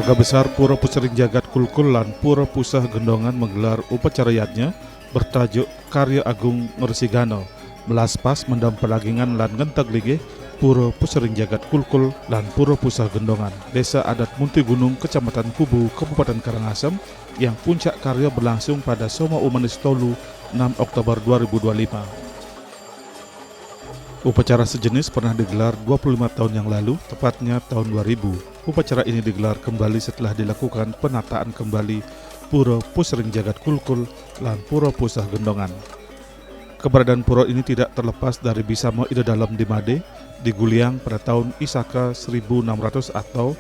Keluarga besar Pura Pusering Jagat Kulkul lan Pura Pusah Gendongan menggelar upacara yatnya bertajuk Karya Agung Ngresigana melaspas mendam pelagingan lan ngenteg ligih Pura Pusering Jagat Kulkul lan Pura Pusah Gendongan, Desa Adat Munti Gunung, Kecamatan Kubu, Kabupaten Karangasem, yang puncak karya berlangsung pada Soma Umanis Tolu 6 Oktober 2025. Upacara sejenis pernah digelar 25 tahun yang lalu, tepatnya tahun 2000. Upacara ini digelar kembali setelah dilakukan penataan kembali Pura Pusering Jagat Kulkul lan Pura Pusah Gendongan. Keberadaan pura ini tidak terlepas dari Bisamo Ida Dalam di Made, di Guliang pada tahun Isaka 1600 atau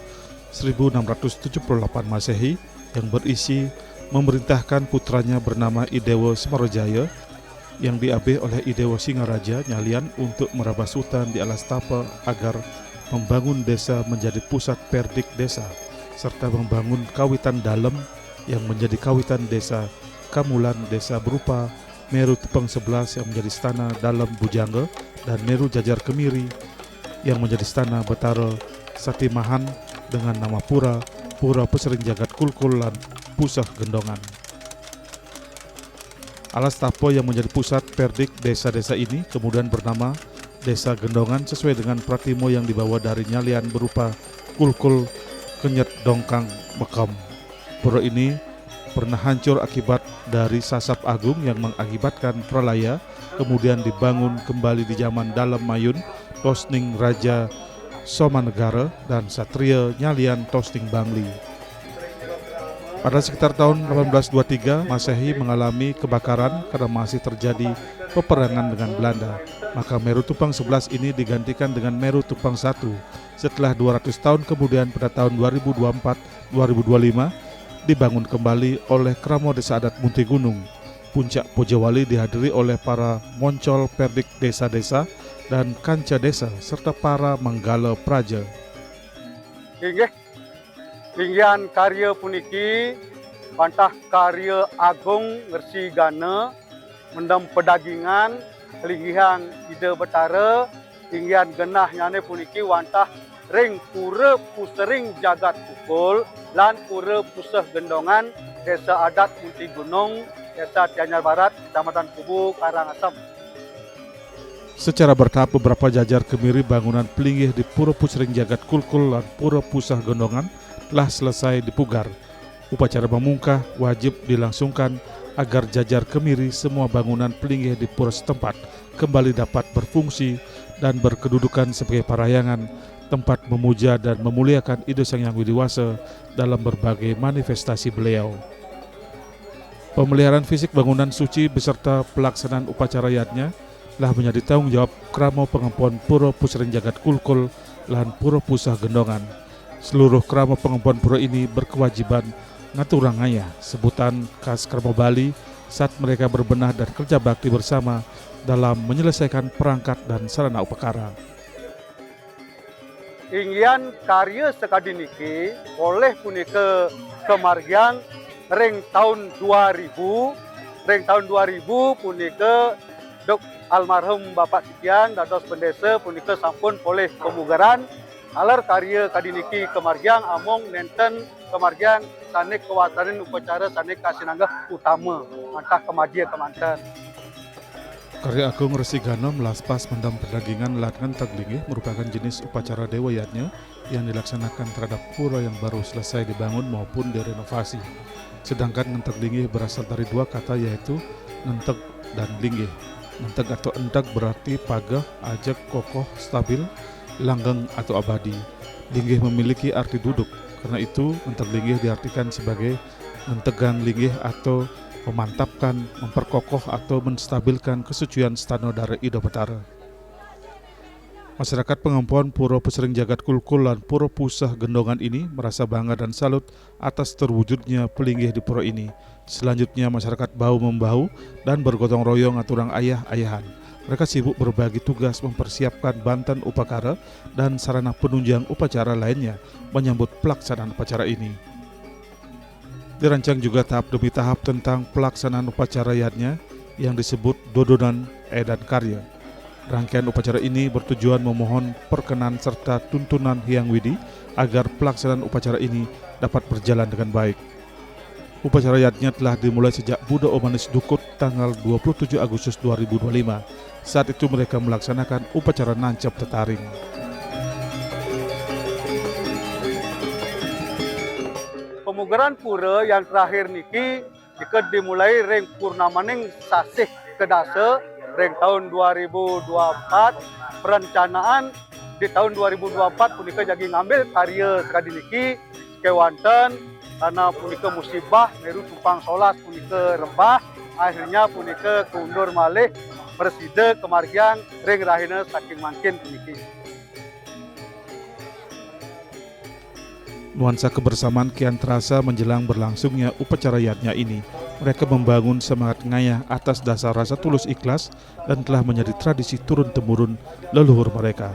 1678 Masehi, yang berisi memerintahkan putranya bernama Idewo Semarojaya yang diabeh oleh Idewo Singaraja Nyalian untuk merabas hutan di alas tapa agar membangun desa menjadi pusat perdik desa, serta membangun kawitan dalem yang menjadi kawitan desa Kamulan desa berupa Meru Tepang 11 yang menjadi istana dalem Bujangga dan Meru Jajar Kemiri yang menjadi istana Betara Satimahan dengan nama Pura Pusering Jagat Kulkul lan Pusah Gendongan. Alas Tapo yang menjadi pusat perdik desa-desa ini kemudian bernama Desa Gendongan sesuai dengan pratimo yang dibawa dari Nyalian berupa Kulkul Kenyet Dongkang Bekam. Pura ini pernah hancur akibat dari sasap agung yang mengakibatkan pralaya, kemudian dibangun kembali di zaman Dalem Mayun, Tosning Raja Somanegara dan Satria Nyalian Tosning Bangli. Pada sekitar tahun 1823, Masehi mengalami kebakaran karena masih terjadi peperangan dengan Belanda. Maka Meru Tupang 11 ini digantikan dengan Meru Tupang 1. Setelah 200 tahun kemudian pada tahun 2024-2025 dibangun kembali oleh Kramo Desa Adat Munti Gunung. Puncak Pojawali dihadiri oleh para moncol perdik desa-desa dan kanca desa serta para menggala praja. Tinggian karya puniki bantah karya Agung Ngresigana mendam pedagingan kelinggihan ide betara tinggian genah nyane puniki wantah ring Pura Pusering Jagat Kulkul lan Pura Pusah Gendongan Desa Adat Munti Gunung, Desa Tianyar Barat, Kecamatan Kubu, Karangasem. Secara bertahap beberapa jajar kemiri bangunan pelinggih di Pura Pusering Jagat Kulkul dan Pura Pusah Gendongan telah selesai dipugar. Upacara pamungkah wajib dilangsungkan agar jajar kemiri semua bangunan pelinggih di pura setempat kembali dapat berfungsi dan berkedudukan sebagai parayangan tempat memuja dan memuliakan Ide Sang Hyang Widiwasa dalam berbagai manifestasi beliau. Pemeliharaan fisik bangunan suci beserta pelaksanaan upacara yatnya telah menjadi tanggung jawab Kramo Pengempuan Pura Pusering Jagat Kulkul lan Pura Pusah Gendongan. Seluruh Kramo Pengempuan pura ini berkewajiban ngaturangaya, sebutan khas Kramo Bali saat mereka berbenah dan kerja bakti bersama dalam menyelesaikan perangkat dan sarana upakara. Inggian karya sekadiniki oleh punika kemargian ring tahun 2000 punika Dok almarhum Bapak Tikian dados pendesa punika sampun oleh pemugaran alar karya kadiniki kemargian among nenten kemargian sanek kewataran upacara sanek kasinanggah utama mantah kemadia kemanten. Karya Agung Ngresigana melaspas mendam perdagingan lan ngenteg linggih merupakan jenis upacara dewa yatnya yang dilaksanakan terhadap pura yang baru selesai dibangun maupun direnovasi. Sedangkan ngenteg linggih berasal dari dua kata yaitu ngenteg dan linggih. Ngenteg atau enteg berarti pagah, ajak, kokoh, stabil, langgeng atau abadi. Linggih memiliki arti duduk, karena itu ngenteg linggih diartikan sebagai ngentegan linggih atau memantapkan, memperkokoh atau menstabilkan kesucian stano dari Ida Betara. Masyarakat Pengempuan Pura Pusering Jagat Kulkul dan Pura Pusah Gendongan ini merasa bangga dan salut atas terwujudnya pelinggih di pura ini. Selanjutnya masyarakat bahu-membahu dan bergotong royong aturang ayah-ayahan. Mereka sibuk berbagi tugas mempersiapkan banten upakara dan sarana penunjang upacara lainnya menyambut pelaksanaan upacara ini. Dirancang juga tahap demi tahap tentang pelaksanaan upacara yatnya yang disebut Dodonan Edan Karya. Rangkaian upacara ini bertujuan memohon perkenan serta tuntunan Hyang Widi agar pelaksanaan upacara ini dapat berjalan dengan baik. Upacara yatnya telah dimulai sejak Budo Omanis Dukut tanggal 27 Agustus 2025. Saat itu mereka melaksanakan upacara nancap tetaring. Pemugaran pura yang terakhir niki jika dimulai reng purnamaning sasih kedasa reng tahun 2024, perencanaan di tahun 2024 punika jadi ngambil karya sekali niki kewanten karena punika musibah meru tumpang solas punika rembah, akhirnya punika keundur malih bersida kemargian reng rahina saking mangkin puniki. Nuansa kebersamaan kian terasa menjelang berlangsungnya upacara yatnya ini. Mereka membangun semangat ngayah atas dasar rasa tulus ikhlas dan telah menjadi tradisi turun-temurun leluhur mereka.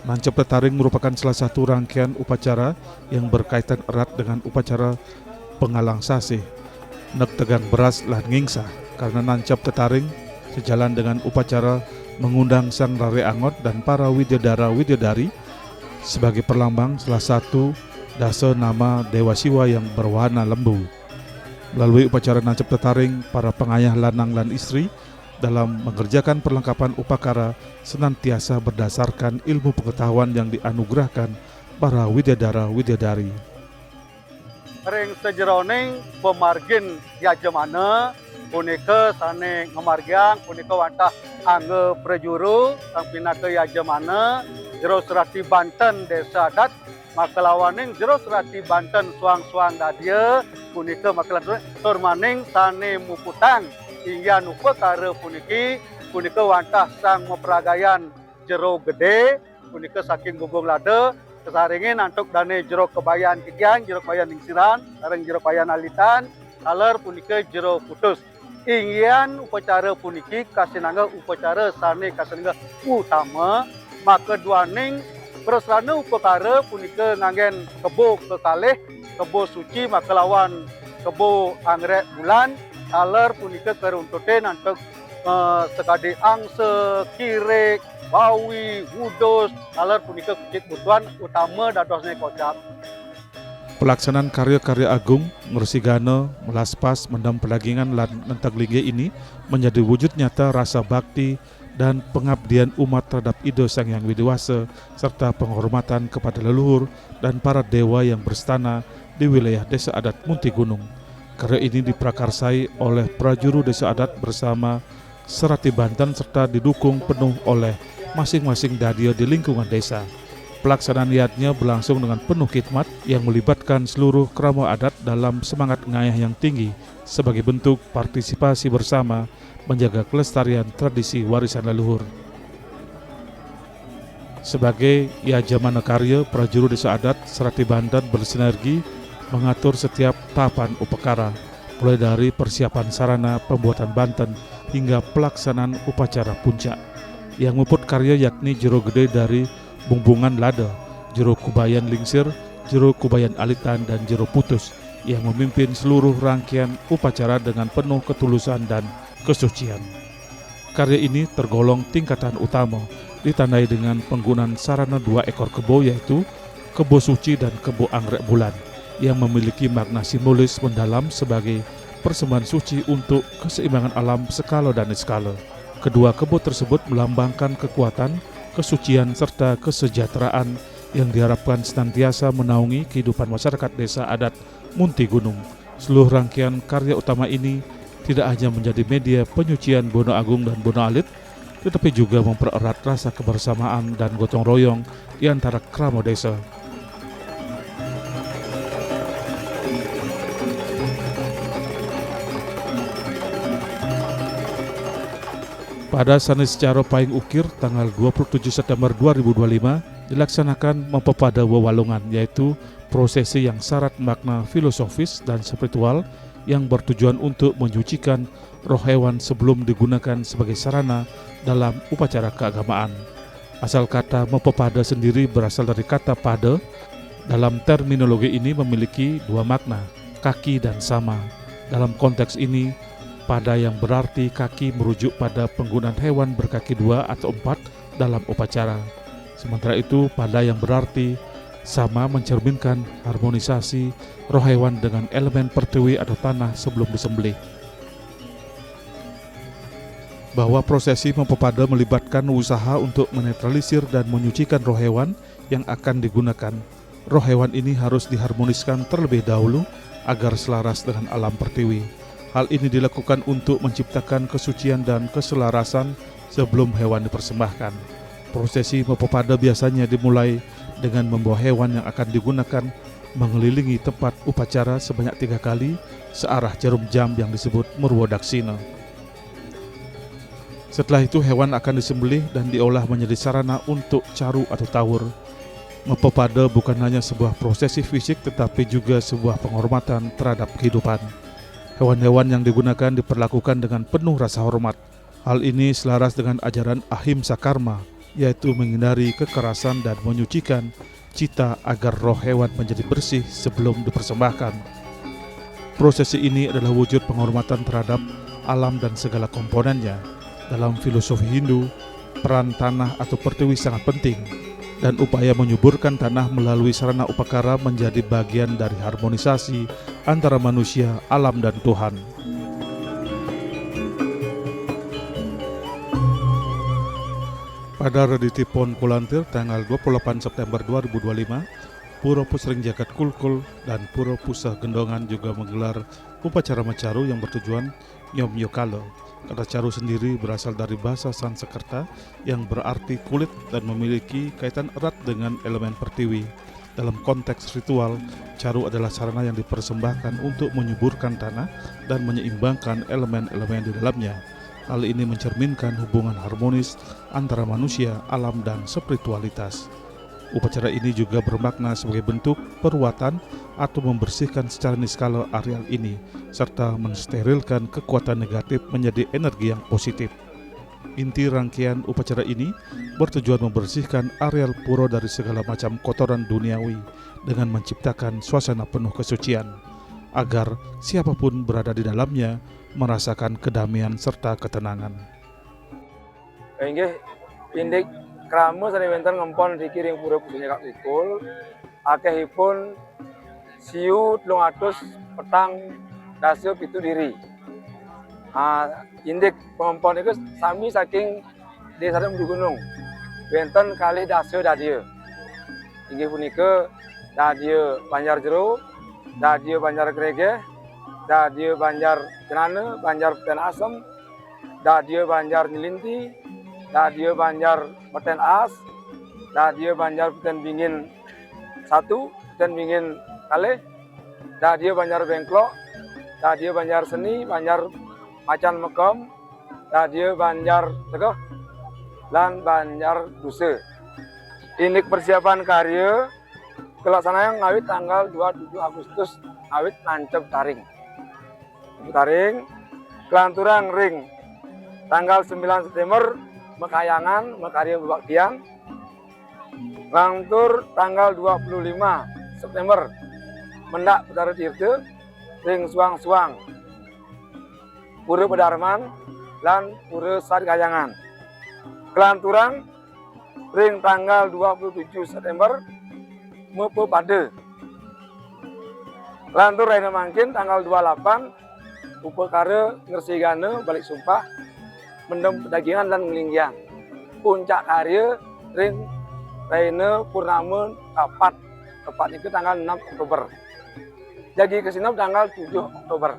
Nancap tetaring merupakan salah satu rangkaian upacara yang berkaitan erat dengan upacara pengalang sasih. Nek tegang beras lah ngingsa karena nancap tetaring sejalan dengan upacara mengundang sang Rare Angot dan para widodara-widodari sebagai perlambang salah satu dasa nama Dewa Siwa yang berwarna lembu. Melalui upacara nancap tetaring, para pengayah lanang dan istri dalam mengerjakan perlengkapan upakara senantiasa berdasarkan ilmu pengetahuan yang dianugerahkan para widodara-widodari. Reng sejeroning pemargin yajemana punika sane ngemargiang punika wantah angge prejuru sang pinaka yajemana jero serati Banten desa adat makalawaning jero serati Banten suang-suang dadia punika makalan turmaning sane muputang hingga upakara puniki punika wantah sang meperagayan jero gede punika saking gubung lada kesaringin antuk dane jero kebayan kikian jero kebayan ningsiran sareng jero kebayan alitan aler punika jero putus inggian upacara puniki kasinangga upacara sane kasinangga utama maka duaning berserana upakara punika nganggen kebo kekalih kebo suci maka lawan kebo anggrek bulan aler punika keruntuten antuk sekadi angse kirek bawi wudus aler punika kucit butuan utama dadosne kocap. Pelaksanaan karya-karya agung Ngresigana, Melaspas, Mendam Pedagingan lan Nentaglinge ini menjadi wujud nyata rasa bakti dan pengabdian umat terhadap Ida Sang Hyang Widi-Wasa serta penghormatan kepada leluhur dan para dewa yang berstana di wilayah Desa Adat Munti Gunung. Karya ini diprakarsai oleh prajuru Desa Adat bersama Serati Banten serta didukung penuh oleh masing-masing dadia di lingkungan desa. Pelaksanaan yatnya berlangsung dengan penuh khidmat yang melibatkan seluruh kerama adat dalam semangat ngayah yang tinggi sebagai bentuk partisipasi bersama menjaga kelestarian tradisi warisan leluhur. Sebagai yajamana karya, prajuru Desa Adat Serati Banten bersinergi mengatur setiap tahapan upakara, mulai dari persiapan sarana pembuatan Banten hingga pelaksanaan upacara puncak. Yang muput karya yakni jero gede dari Bungbungan Lada, jero kubayan lingsir, jero kubayan alitan, dan jero putus yang memimpin seluruh rangkaian upacara dengan penuh ketulusan dan kesucian. Karya ini tergolong tingkatan utama, ditandai dengan penggunaan sarana 2 ekor kebo yaitu kebo suci dan kebo anggrek bulan yang memiliki makna simbolis mendalam sebagai persembahan suci untuk keseimbangan alam skala dan niskala. Kedua kebo tersebut melambangkan kekuatan, kesucian serta kesejahteraan yang diharapkan senantiasa menaungi kehidupan masyarakat Desa Adat Munti Gunung. Seluruh rangkaian karya utama ini tidak hanya menjadi media penyucian Bono Agung dan Bono Alit, tetapi juga mempererat rasa kebersamaan dan gotong royong di antara kerama desa. Pada sanes Caro Paing Ukir tanggal 27 September 2025 dilaksanakan Mempepada Wewalungan, yaitu prosesi yang syarat makna filosofis dan spiritual yang bertujuan untuk menyucikan roh hewan sebelum digunakan sebagai sarana dalam upacara keagamaan. Asal kata Mempepada sendiri berasal dari kata pada. Dalam terminologi ini memiliki 2 makna, kaki dan sama. Dalam konteks ini, pada yang berarti kaki merujuk pada penggunaan hewan berkaki 2 atau 4 dalam upacara. Sementara itu, pada yang berarti sama mencerminkan harmonisasi roh hewan dengan elemen pertiwi atau tanah sebelum disembelih. Bahwa prosesi mempepada melibatkan usaha untuk menetralisir dan menyucikan roh hewan yang akan digunakan. Roh hewan ini harus diharmoniskan terlebih dahulu agar selaras dengan alam pertiwi. Hal ini dilakukan untuk menciptakan kesucian dan keselarasan sebelum hewan dipersembahkan. Prosesi mempepada biasanya dimulai dengan membawa hewan yang akan digunakan mengelilingi tempat upacara sebanyak 3 kali searah jarum jam yang disebut Murwadaksina. Setelah itu hewan akan disembelih dan diolah menjadi sarana untuk caru atau tawur. Mempepada bukan hanya sebuah prosesi fisik tetapi juga sebuah penghormatan terhadap kehidupan. Hewan-hewan yang digunakan diperlakukan dengan penuh rasa hormat. Hal ini selaras dengan ajaran ahimsa karma, yaitu menghindari kekerasan dan menyucikan cita agar roh hewan menjadi bersih sebelum dipersembahkan. Prosesi ini adalah wujud penghormatan terhadap alam dan segala komponennya. Dalam filosofi Hindu, peran tanah atau pertiwi sangat penting, dan upaya menyuburkan tanah melalui sarana upakara menjadi bagian dari harmonisasi antara manusia, alam, dan Tuhan. Pada Raditi Pon Kulantir tanggal 28 September 2025, Pura Pusring Jagat Kulkul dan Pura Pusah Gendongan juga menggelar upacara macaru yang bertujuan Nyom Yokalo. Kata caru sendiri berasal dari bahasa Sanskerta yang berarti kulit dan memiliki kaitan erat dengan elemen pertiwi. Dalam konteks ritual, caru adalah sarana yang dipersembahkan untuk menyuburkan tanah dan menyeimbangkan elemen-elemen di dalamnya. Hal ini mencerminkan hubungan harmonis antara manusia, alam, dan spiritualitas. Upacara ini juga bermakna sebagai bentuk perwatan atau membersihkan secara niskala areal ini, serta mensterilkan kekuatan negatif menjadi energi yang positif. Inti rangkaian upacara ini bertujuan membersihkan areal pura dari segala macam kotoran duniawi dengan menciptakan suasana penuh kesucian, agar siapapun berada di dalamnya merasakan kedamaian serta ketenangan. Inggih indik krama sane wonten ngempon niki ring Pura Pusing Jagat Kulkul akehipun siu 300 petang dasa pitu diri. Indik pengempon itu sami saking desa Mdu Gunung. Wonten kalih dasa dadya. Inggih punika dadya Banjar Jero, dadya Banjar Gregeh, dadya Banjar Cenana, Banjar Peten Asem, dadya Banjar Nyelinti, dadya Banjar Peten As, dadya Banjar Peten Bingin 1, Peten Bingin kalih, dadya Banjar Bengklok, dadya Banjar Seni, Banjar Macan Mekom, dadya Banjar Tegeh, lan Banjar Duse. Ini persiapan karya kelaksanaan ngawit tanggal 27 Agustus ngawit nancep taring. Taring kelanturan ring tanggal 9 September mekayangan mekarya bebaktian. Lantur tanggal 25 September mendak Betara Tirta ring suang-suang Pura Pedarman lan Pura Sadgayangan. Kelanturan ring tanggal 27 September Mepe Pada. Lantur Raina Mangkin tanggal 28 upakara ngersigana balik sumpah mendem pedagingan dan ngelinggian. Puncak karya ring Raina Purnama Kapat tepat itu tanggal 6 Oktober. Jadi kesinap tanggal 7 Oktober.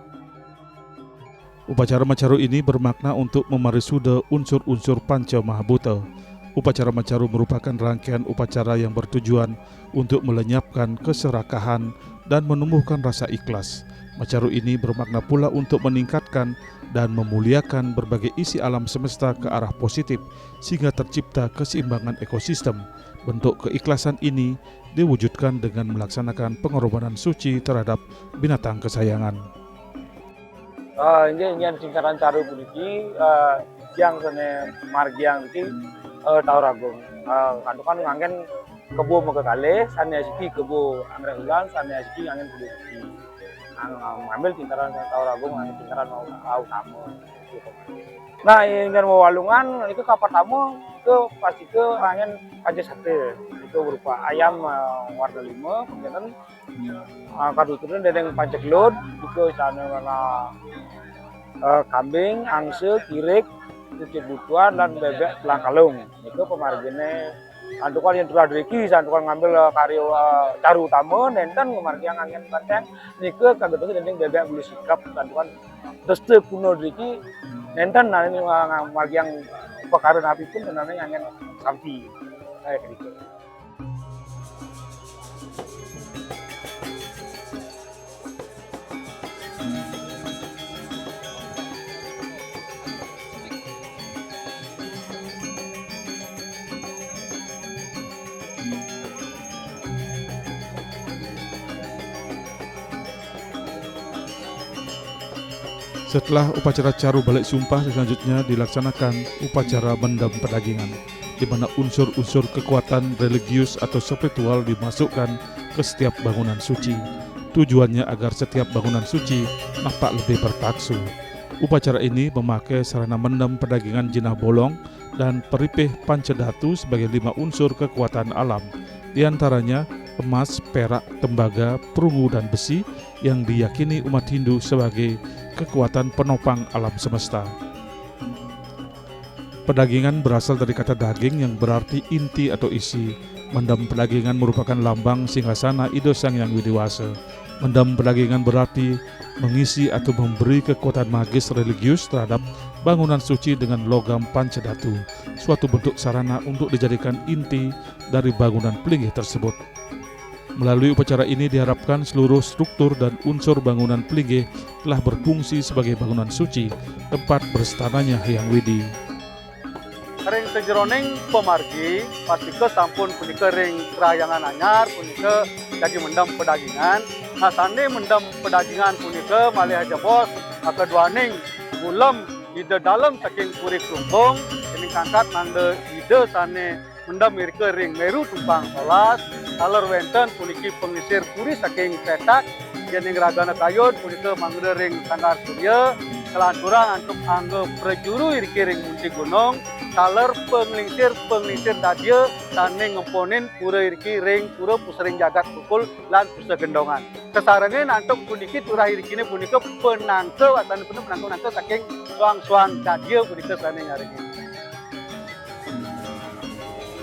Upacara macaru ini bermakna untuk memarisuda unsur-unsur Panca Mahabhuta. Upacara macaru merupakan rangkaian upacara yang bertujuan untuk melenyapkan keserakahan dan menumbuhkan rasa ikhlas. Macaru ini bermakna pula untuk meningkatkan dan memuliakan berbagai isi alam semesta ke arah positif sehingga tercipta keseimbangan ekosistem. Bentuk keikhlasan ini diwujudkan dengan melaksanakan pengorbanan suci terhadap binatang kesayangan. Ini tingkatan caru puniki yang sene margiang iki Taur Agung. Kandu kan ngangen kebo mau kekale, sane asiki kebo anggrek ulan, sane asiki ngangen kudu iki. Ngambil tingkatan Taur Agung, ngangen tingkatan mau tamu. Nah, ingin mau walungan, itu kapan tamu, itu pasti ke ngangen aja sate. itu berupa ayam warna 5, kemudian kaduturan dendeng panceklun, juga sana warna kambing, angse, kirik, cucit butuan dan bebek telang kalung. Itu pemargine antukan yang telah diriki, antukan ngambil karya caru utama, nenten pemargi yang angin kacang, nika kagetu dendeng bebek bulu sikap, antukan deste kuno diriki, nenten nah ini pemargi yang pekaran api pun namanya angin sampi, kayak gitu. Setelah upacara caru balik sumpah, selanjutnya dilaksanakan upacara mendam pedagingan, di mana unsur-unsur kekuatan religius atau spiritual dimasukkan ke setiap bangunan suci. Tujuannya agar setiap bangunan suci nampak lebih bertaksu. Upacara ini memakai sarana mendam pedagingan jinah bolong dan peripih pancadhatu sebagai 5 unsur kekuatan alam, di antaranya emas, perak, tembaga, perunggu, dan besi yang diyakini umat Hindu sebagai kekuatan penopang alam semesta. Pedagingan berasal dari kata daging yang berarti inti atau isi. Mendam pedagingan merupakan lambang singgasana Ido Sang Hyang Widiwasa. Mendam pedagingan berarti mengisi atau memberi kekuatan magis religius terhadap bangunan suci dengan logam pancadhatu, suatu bentuk sarana untuk dijadikan inti dari bangunan pelinggih tersebut. Melalui upacara ini diharapkan seluruh struktur dan unsur bangunan pelinggih telah berfungsi sebagai bangunan suci, tempat berstananya Hyang Widi. Ring sejeroning pemargi pastike sampun punika ring rayangan anyar punika dagi mendam pedagingan. Nah sane mendam pedagingan punika malih aja bos keduaning bulam ide dalam saking puri klumpung ini kangkat nande ide sane mendam mirke ring meru tumpang solas kaler wenten puniki pengisir puri saking petak jening ragana kayun punika mangde ring sanggar surya kelanturang antuk angge prejuru iriki ring munti gunung kaler penglingsir dadia sane ngemponin pura iriki ring pura pusering jagat kukul lan pusa gendongan kesarengin antuk puniki turah irikine punika penangke atane penuh penangke saking suang-suang dadia punika sane nyaringi.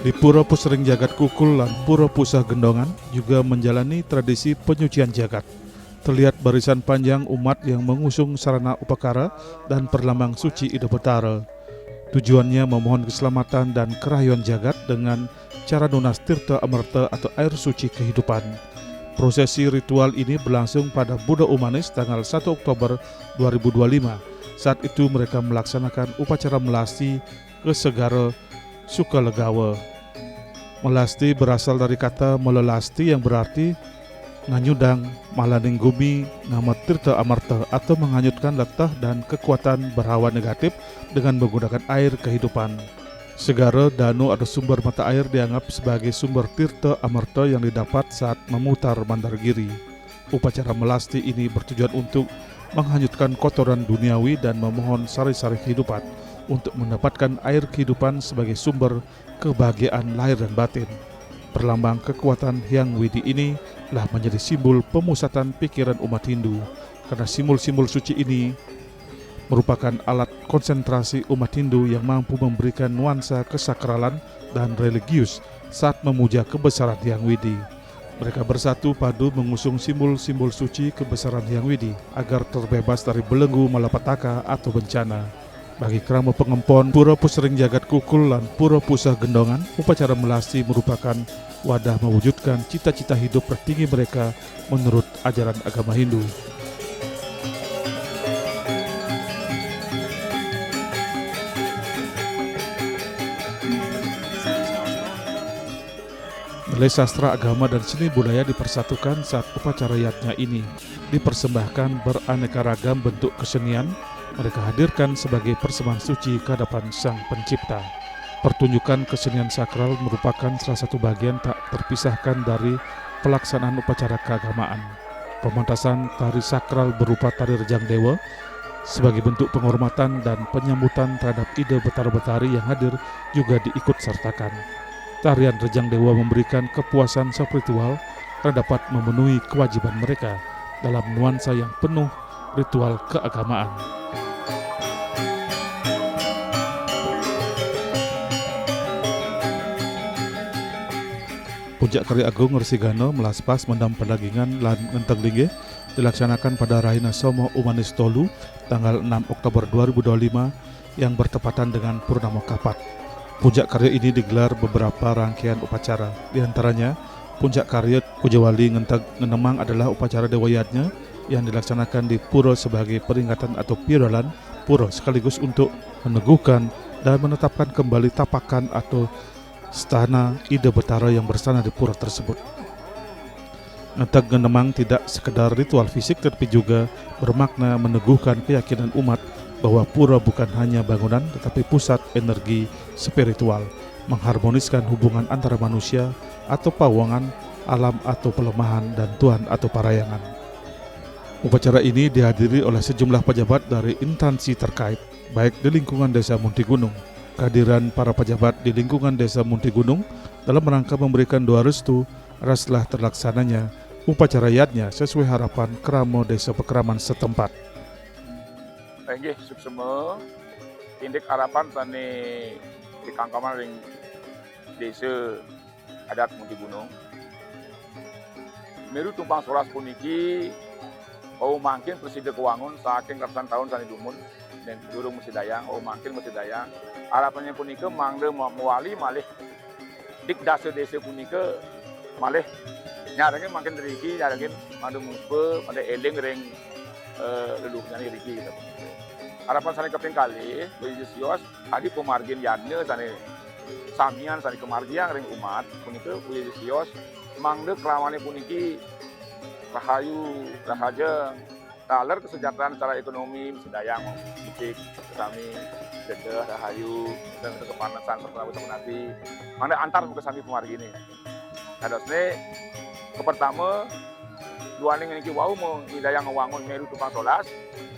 Di Pura Pusering Jagat Kukul dan Pura Pusah Gendongan juga menjalani tradisi penyucian jagat. Terlihat barisan panjang umat yang mengusung sarana upakara dan perlambang suci Ida Betara. Tujuannya memohon keselamatan dan kerahyuan jagat dengan cara nunas tirta amerta atau air suci kehidupan. Prosesi ritual ini berlangsung pada Buddha Umanis tanggal 1 Oktober 2025. Saat itu mereka melaksanakan upacara melasti ke Segara Sukalegawa. Melasti berasal dari kata melelasti yang berarti nganyudang, malaning gumi, nama tirta amarta atau menghanyutkan letah dan kekuatan berhawa negatif dengan menggunakan air kehidupan. Segara, danu atau sumber mata air dianggap sebagai sumber tirta amarta yang didapat saat memutar Mandargiri. Upacara melasti ini bertujuan untuk menghanyutkan kotoran duniawi dan memohon sari-sari kehidupan untuk mendapatkan air kehidupan sebagai sumber kebahagiaan lahir dan batin. Perlambang kekuatan Hyang Widi ini telah menjadi simbol pemusatan pikiran umat Hindu, karena simbol-simbol suci ini merupakan alat konsentrasi umat Hindu yang mampu memberikan nuansa kesakralan dan religius saat memuja kebesaran Hyang Widi. Mereka bersatu padu mengusung simbol-simbol suci kebesaran Hyang Widi agar terbebas dari belenggu malapetaka atau bencana. Bagi kerama pengempon Pura Pusering Jagat Kukul dan Pura Pusah Gendongan, upacara melasti merupakan wadah mewujudkan cita-cita hidup tertinggi mereka menurut ajaran agama Hindu. Nilai sastra, agama, dan seni budaya dipersatukan saat upacara yatnya ini. Dipersembahkan beraneka ragam bentuk kesenian, mereka hadirkan sebagai persembahan suci ke hadapan Sang Pencipta. Pertunjukan kesenian sakral merupakan salah satu bagian tak terpisahkan dari pelaksanaan upacara keagamaan. Pemantasan tari sakral berupa tari Rejang Dewa sebagai bentuk penghormatan dan penyambutan terhadap Ida Betara Betari yang hadir juga diikut sertakan. tarian Rejang Dewa memberikan kepuasan spiritual karena dapat memenuhi kewajiban mereka dalam nuansa yang penuh ritual keagamaan. Puncak Karya Agung Resi Gana melaspas mendam perdagingan lan ngenteng linggih dilaksanakan pada Rahina Somo Umanis Tolu tanggal 6 Oktober 2025 yang bertepatan dengan Purnama Kapat. Puncak Karya ini digelar beberapa rangkaian upacara, diantaranya Puncak Karya Kujawali Ngenteg Ngenemang adalah upacara dewayatnya yang dilaksanakan di Pura sebagai peringatan atau piralan Pura sekaligus untuk meneguhkan dan menetapkan kembali tapakan atau stana Ida Betara yang bersana di pura tersebut. Ngenteg Ngenemang tidak sekedar ritual fisik tapi juga bermakna meneguhkan keyakinan umat bahwa pura bukan hanya bangunan tetapi pusat energi spiritual, mengharmoniskan hubungan antara manusia atau pawongan, alam atau pelemahan, dan Tuhan atau parayangan. Upacara ini dihadiri oleh sejumlah pejabat dari instansi terkait, baik di lingkungan Desa Muntigunung. Kehadiran para pejabat di lingkungan Desa Muntigunung dalam rangka memberikan doa restu atas telah terlaksananya upacara yatnya sesuai harapan Kramo Desa Pekraman setempat. Nggih, semua tindik harapan sane di kangkaman ring desa adat Muntigunung. Meru tumpang solas puniki bau mangkin presiden kewangun saking ratusan tahun sane dumun dan durung mesti dayang, mangkin mesti dayang. Harapannya punika mangde mewali malih dik dasa desa punika malih nyarengin makin riki nyarengin mangde muspe pada eling ring leluhurnya riki gitu. Harapan sane kaping kali bagi sios tadi pemargin yadne sane samian sane kemargian ring umat punika bagi sios mangde kelawane puniki rahayu rahaja taler kesejahteraan secara ekonomi sedayang bukit kami dedah rahayu dan kepanasan serta nanti mana antar ke sami pemargi ini. Kadosne kepertama dua ning niki wau mau hidayang ngewangun meru tukang solas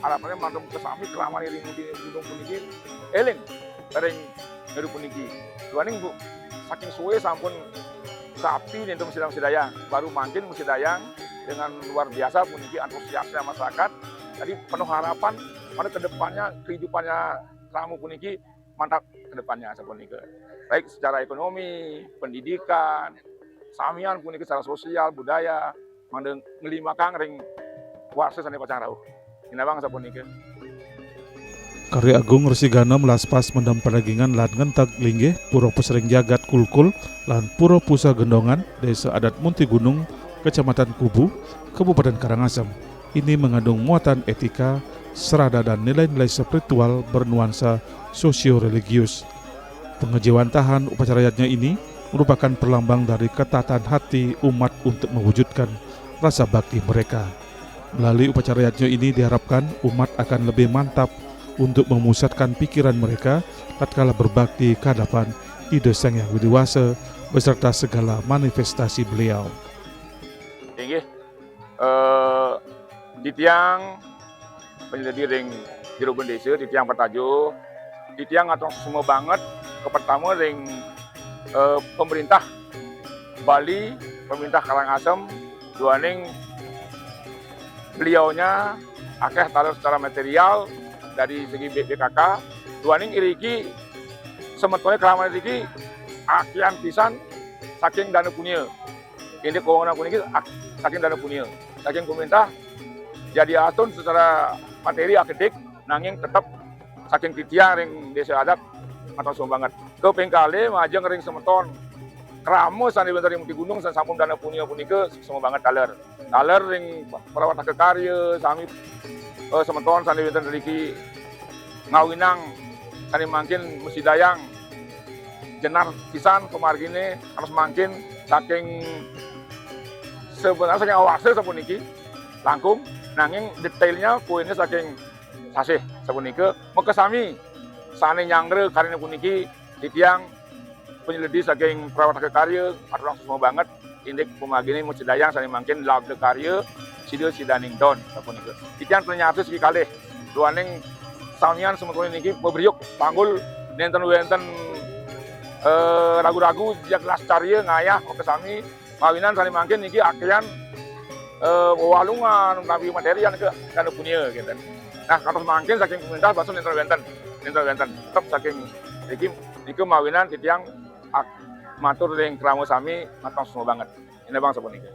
harapannya mandem kesami kelaman ring gunung puniki eling ring meru puniki dua ning bu saking suwe sampun sapi nentum sidang sidayang baru makin musidayang dengan luar biasa puniki antusiasnya masyarakat. Jadi penuh harapan pada kedepannya kehidupannya Ramu puniki mantap kedepannya sapunika. Baik secara ekonomi, pendidikan, samian puniki secara sosial, budaya, mandeng ngelimakang ring warsa sane pacang rauh. Inabang sapunika. Karya Agung Resi Gana melaspas mendam perdagingan lan ngenteg linggih Pura Pusering Jagat Kulkul lan Pura Pusa Gendongan Desa Adat Muntigunung Kecamatan Kubu, Kabupaten Karangasem. Ini mengandung muatan etika, serada dan nilai-nilai spiritual bernuansa sosio-religius. Pengejiwantahan upacara yatnya ini merupakan perlambang dari ketatan hati umat untuk mewujudkan rasa bakti mereka. Melalui upacara yatnya ini diharapkan umat akan lebih mantap untuk memusatkan pikiran mereka tatkala berbakti ke hadapan Ide Sang Yang Widiwasa beserta segala manifestasi beliau. Inggih di tiang penyelidik ring jero desa di tiang Petajo di tiang atau semua banget ke pertama ring pemerintah Bali, pemerintah Karangasem dua ning beliaunya akeh taruh secara material dari segi BPKK dua ning iriki semetone kelaman iriki akian pisan saking dana punya ini keuangan puniki saking dana punya saking pemerintah jadi atun secara materi akedik nanging tetap saking titiang ring desa adat atau banget ke pengkale majeng ring semeton kramo sane bentar Muntigunung san sampun dana punya punika semua banget taler ring perawat karya sami semeton sane bentar riki ngawinang sane mangkin mesti dayang jenar pisan pemargine harus mangkin saking sebenarnya saking awase sapuniki langkung nanging detailnya poinnya saking sasih sapunike mekesami sane nyangre karena puniki titiang penyelidik saking perawat karya atau semua banget indik pemagini mesti dayang sane mangkin lab de karya sideu sidaning don sapunike titiang ternyata segi kalih duaning samian semetone niki bebriuk panggul nenten ragu-ragu jak lastarieu ngayah ke sami mawinan sani mangkin niki akean walungan nabi materian ke kana punya gitu. Nah, kalau mangkin saking pemerintah baso wenten tetap saking iki mawinan titiang matur ring kramo sami matang semua banget. Ini bang sapuniki.